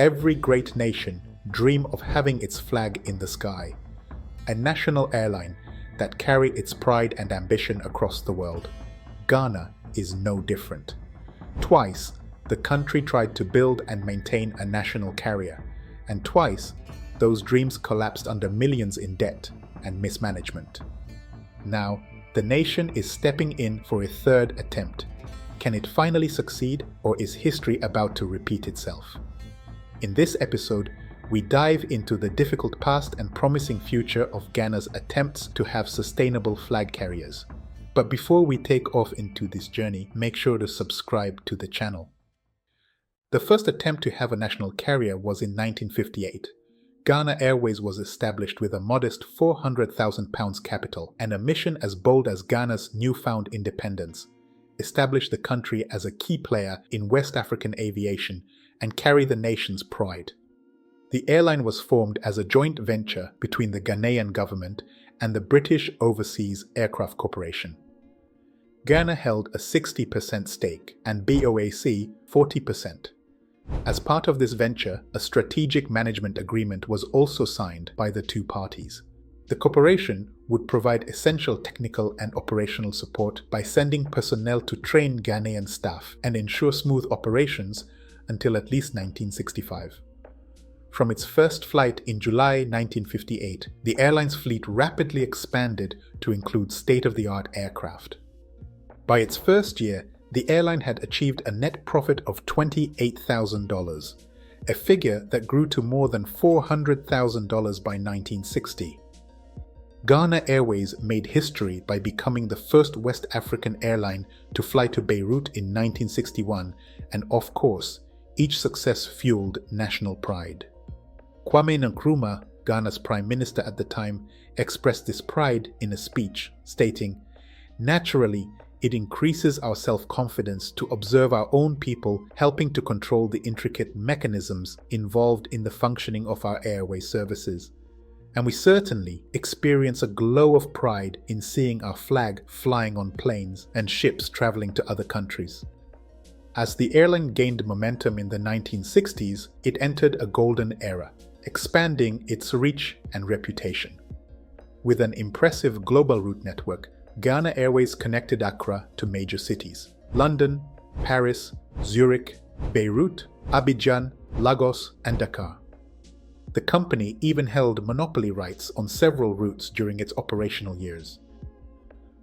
Every great nation dreams of having its flag in the sky, a national airline that carry its pride and ambition across the world. Ghana is no different. Twice, the country tried to build and maintain a national carrier, and twice, those dreams collapsed under millions in debt and mismanagement. Now, the nation is stepping in for a third attempt. Can it finally succeed, or is history about to repeat itself? In this episode, we dive into the difficult past and promising future of Ghana's attempts to have sustainable flag carriers. But before we take off into this journey, make sure to subscribe to the channel. The first attempt to have a national carrier was in 1958. Ghana Airways was established with a modest £400,000 capital and a mission as bold as Ghana's newfound independence: establish the country as a key player in West African aviation and carry the nation's pride. The airline was formed as a joint venture between the Ghanaian government and the British Overseas Aircraft Corporation. Ghana held a 60% stake and BOAC 40%. As part of this venture, a strategic management agreement was also signed by the two parties. The corporation would provide essential technical and operational support by sending personnel to train Ghanaian staff and ensure smooth operations until at least 1965. From its first flight in July 1958, the airline's fleet rapidly expanded to include state-of-the-art aircraft. By its first year, the airline had achieved a net profit of $28,000, a figure that grew to more than $400,000 by 1960. Ghana Airways made history by becoming the first West African airline to fly to Beirut in 1961, and of course, each success fueled national pride. Kwame Nkrumah, Ghana's prime minister at the time, expressed this pride in a speech, stating, "Naturally, it increases our self-confidence to observe our own people helping to control the intricate mechanisms involved in the functioning of our airway services. And we certainly experience a glow of pride in seeing our flag flying on planes and ships traveling to other countries." As the airline gained momentum in the 1960s, it entered a golden era, expanding its reach and reputation. With an impressive global route network, Ghana Airways connected Accra to major cities: London, Paris, Zurich, Beirut, Abidjan, Lagos, and Dakar. The company even held monopoly rights on several routes during its operational years.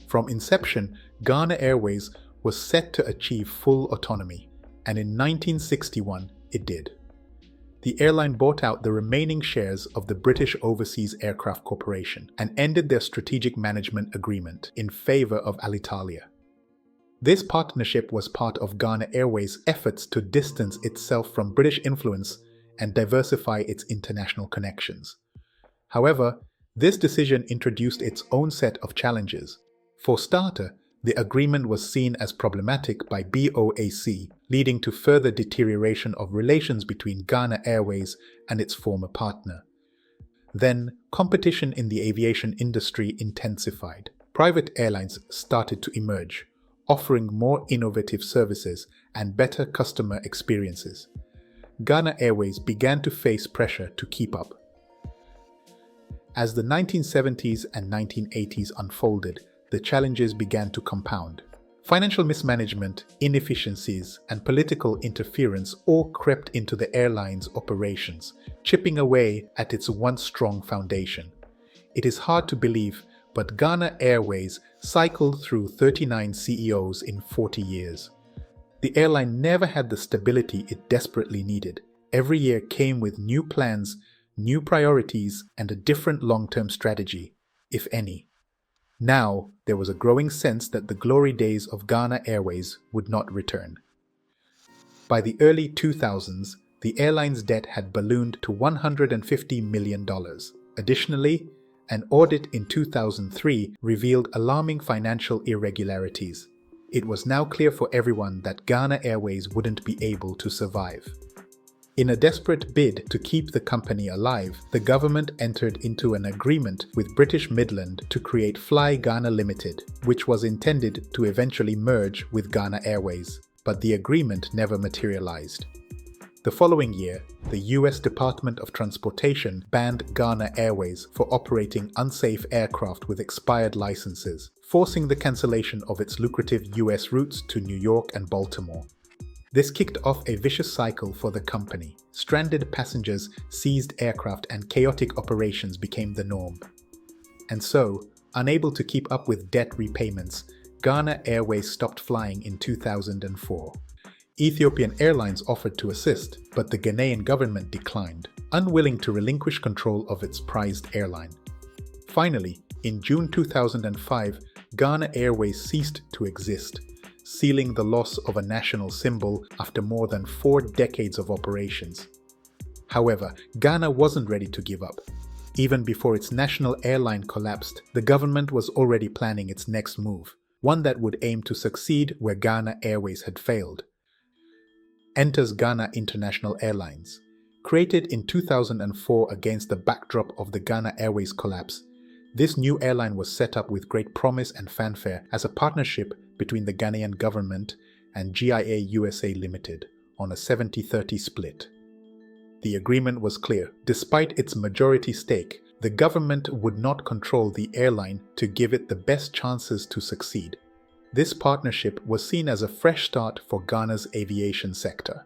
From inception, Ghana Airways was set to achieve full autonomy, and in 1961 it did. The airline bought out the remaining shares of the British Overseas Aircraft Corporation and ended their strategic management agreement in favor of Alitalia. This partnership was part of Ghana Airways' efforts to distance itself from British influence and diversify its international connections. However, this decision introduced its own set of challenges. For starter, the agreement was seen as problematic by BOAC, leading to further deterioration of relations between Ghana Airways and its former partner. Then, competition in the aviation industry intensified. Private airlines started to emerge, offering more innovative services and better customer experiences. Ghana Airways began to face pressure to keep up. As the 1970s and 1980s unfolded, the challenges began to compound. Financial mismanagement, inefficiencies, and political interference all crept into the airline's operations, chipping away at its once strong foundation. It is hard to believe, but Ghana Airways cycled through 39 CEOs in 40 years. The airline never had the stability it desperately needed. Every year came with new plans, new priorities, and a different long-term strategy, if any. Now, there was a growing sense that the glory days of Ghana Airways would not return. By the early 2000s, the airline's debt had ballooned to $150 million. Additionally, an audit in 2003 revealed alarming financial irregularities. It was now clear for everyone that Ghana Airways wouldn't be able to survive. In a desperate bid to keep the company alive, the government entered into an agreement with British Midland to create Fly Ghana Limited, which was intended to eventually merge with Ghana Airways, but the agreement never materialized. The following year, the US Department of Transportation banned Ghana Airways for operating unsafe aircraft with expired licenses, forcing the cancellation of its lucrative US routes to New York and Baltimore. This kicked off a vicious cycle for the company. Stranded passengers, seized aircraft, and chaotic operations became the norm. And so, unable to keep up with debt repayments, Ghana Airways stopped flying in 2004. Ethiopian Airlines offered to assist, but the Ghanaian government declined, unwilling to relinquish control of its prized airline. Finally, in June 2005, Ghana Airways ceased to exist, sealing the loss of a national symbol after more than 4 decades of operations. However, Ghana wasn't ready to give up. Even before its national airline collapsed, the government was already planning its next move, one that would aim to succeed where Ghana Airways had failed. Enters Ghana International Airlines. Created in 2004 against the backdrop of the Ghana Airways collapse, this new airline was set up with great promise and fanfare as a partnership between the Ghanaian government and GIA USA Limited on a 70-30 split. The agreement was clear. Despite its majority stake, the government would not control the airline to give it the best chances to succeed. This partnership was seen as a fresh start for Ghana's aviation sector.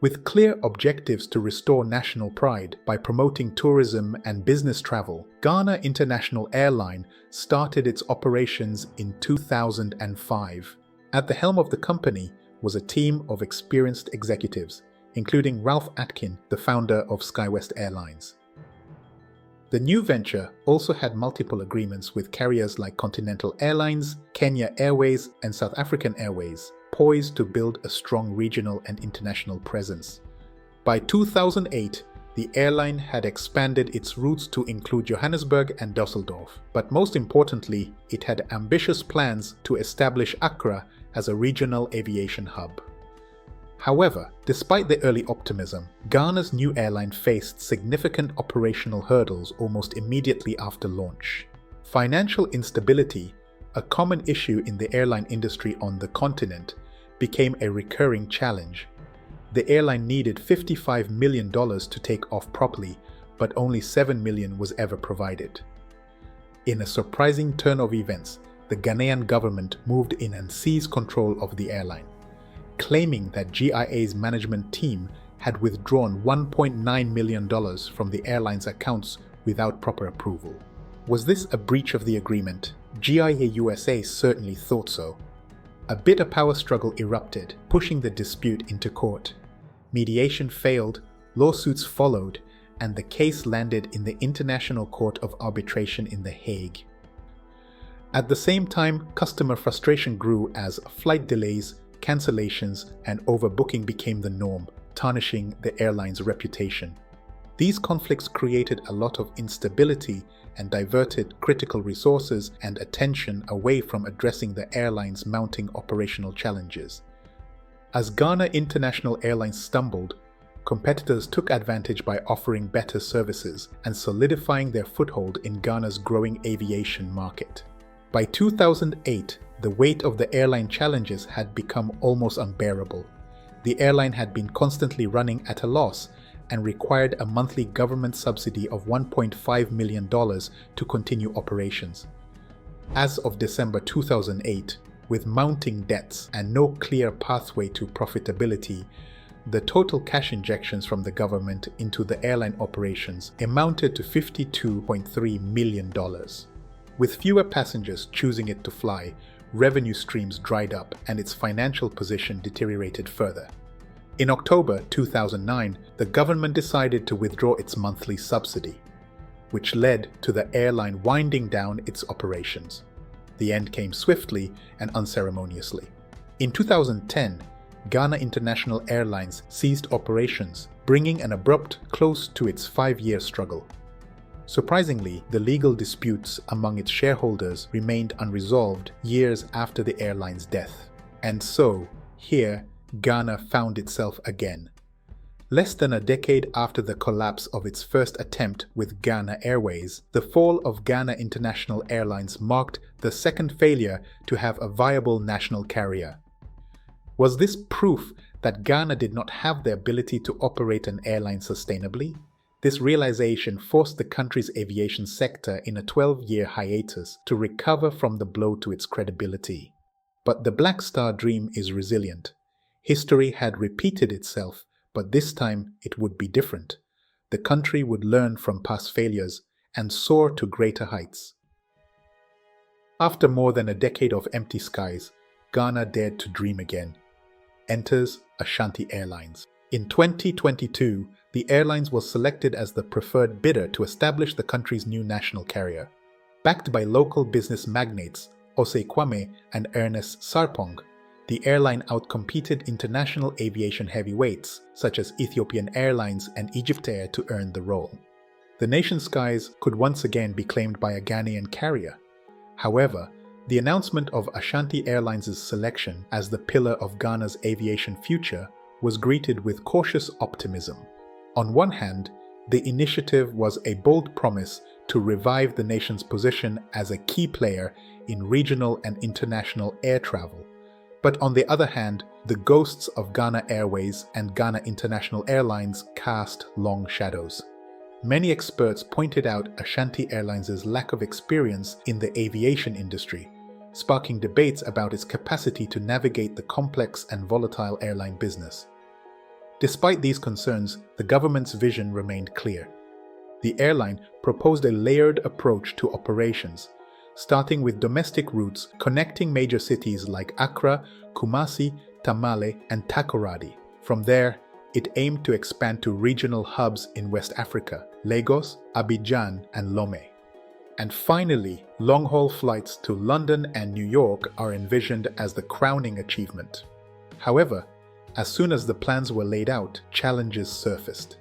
With clear objectives to restore national pride by promoting tourism and business travel, Ghana International Airline started its operations in 2005. At the helm of the company was a team of experienced executives, including Ralph Atkin, the founder of SkyWest Airlines. The new venture also had multiple agreements with carriers like Continental Airlines, Kenya Airways, and South African Airways, poised to build a strong regional and international presence. By 2008, the airline had expanded its routes to include Johannesburg and Dusseldorf, but most importantly, it had ambitious plans to establish Accra as a regional aviation hub. However, despite the early optimism, Ghana's new airline faced significant operational hurdles almost immediately after launch. Financial instability, a common issue in the airline industry on the continent, became a recurring challenge. The airline needed $55 million to take off properly, but only $7 million was ever provided. In a surprising turn of events, the Ghanaian government moved in and seized control of the airline, claiming that GIA's management team had withdrawn $1.9 million from the airline's accounts without proper approval. Was this a breach of the agreement? GIA USA certainly thought so. A bitter power struggle erupted, pushing the dispute into court. Mediation failed, lawsuits followed, and the case landed in the International Court of Arbitration in The Hague. At the same time, customer frustration grew as flight delays, cancellations, and overbooking became the norm, tarnishing the airline's reputation. These conflicts created a lot of instability and diverted critical resources and attention away from addressing the airline's mounting operational challenges. As Ghana International Airlines stumbled, competitors took advantage by offering better services and solidifying their foothold in Ghana's growing aviation market. By 2008, the weight of the airline challenges had become almost unbearable. The airline had been constantly running at a loss and required a monthly government subsidy of $1.5 million to continue operations. As of December 2008, with mounting debts and no clear pathway to profitability, the total cash injections from the government into the airline operations amounted to $52.3 million. With fewer passengers choosing it to fly, revenue streams dried up and its financial position deteriorated further. In October 2009, the government decided to withdraw its monthly subsidy, which led to the airline winding down its operations. The end came swiftly and unceremoniously. In 2010, Ghana International Airlines ceased operations, bringing an abrupt close to its 5-year struggle. Surprisingly, the legal disputes among its shareholders remained unresolved years after the airline's death. And so, here, Ghana found itself again. Less than a decade after the collapse of its first attempt with Ghana Airways, the fall of Ghana International Airlines marked the second failure to have a viable national carrier. Was this proof that Ghana did not have the ability to operate an airline sustainably. This realization forced the country's aviation sector in a 12-year hiatus to recover from the blow to its credibility. But the Black Star dream is resilient. History had repeated itself, but this time it would be different. The country would learn from past failures and soar to greater heights. After more than a decade of empty skies, Ghana dared to dream again. Enters Ashanti Airlines. In 2022, the airlines was selected as the preferred bidder to establish the country's new national carrier. Backed by local business magnates Osei Kwame and Ernest Sarpong, the airline outcompeted international aviation heavyweights such as Ethiopian Airlines and Egyptair to earn the role. The nation's skies could once again be claimed by a Ghanaian carrier. However, the announcement of Ashanti Airlines' selection as the pillar of Ghana's aviation future was greeted with cautious optimism. On one hand, the initiative was a bold promise to revive the nation's position as a key player in regional and international air travel. But on the other hand, the ghosts of Ghana Airways and Ghana International Airlines cast long shadows. Many experts pointed out Ashanti Airlines' lack of experience in the aviation industry, sparking debates about its capacity to navigate the complex and volatile airline business. Despite these concerns, the government's vision remained clear. The airline proposed a layered approach to operations, starting with domestic routes connecting major cities like Accra, Kumasi, Tamale, and Takoradi. From there, it aimed to expand to regional hubs in West Africa, Lagos, Abidjan, and Lomé. And finally, long-haul flights to London and New York are envisioned as the crowning achievement. However, as soon as the plans were laid out, challenges surfaced.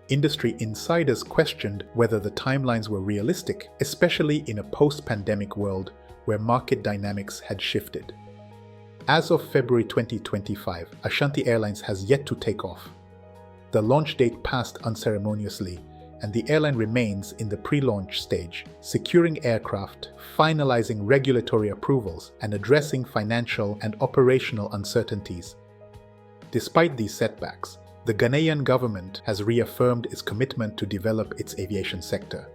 Industry insiders questioned whether the timelines were realistic, especially in a post-pandemic world where market dynamics had shifted. As of February 2025, Ashanti Airlines has yet to take off. The launch date passed unceremoniously, and the airline remains in the pre-launch stage, securing aircraft, finalizing regulatory approvals, and addressing financial and operational uncertainties. Despite these setbacks, the Ghanaian government has reaffirmed its commitment to develop its aviation sector.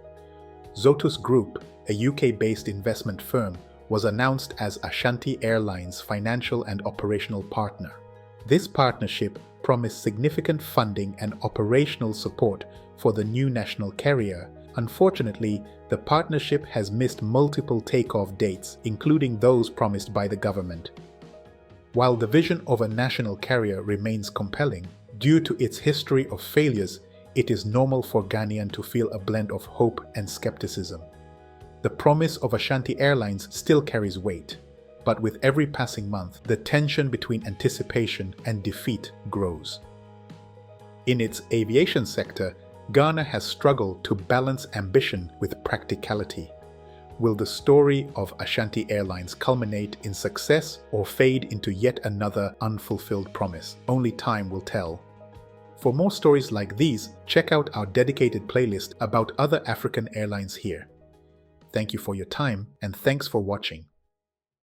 Zotus Group, a UK-based investment firm, was announced as Ashanti Airlines' financial and operational partner. This partnership promised significant funding and operational support for the new national carrier. Unfortunately, the partnership has missed multiple takeoff dates, including those promised by the government. While the vision of a national carrier remains compelling, due to its history of failures, it is normal for Ghanaians to feel a blend of hope and skepticism. The promise of Ashanti Airlines still carries weight, but with every passing month, the tension between anticipation and defeat grows. In its aviation sector, Ghana has struggled to balance ambition with practicality. Will the story of Ashanti Airlines culminate in success or fade into yet another unfulfilled promise? Only time will tell. For more stories like these, check out our dedicated playlist about other African airlines here. Thank you for your time, and thanks for watching.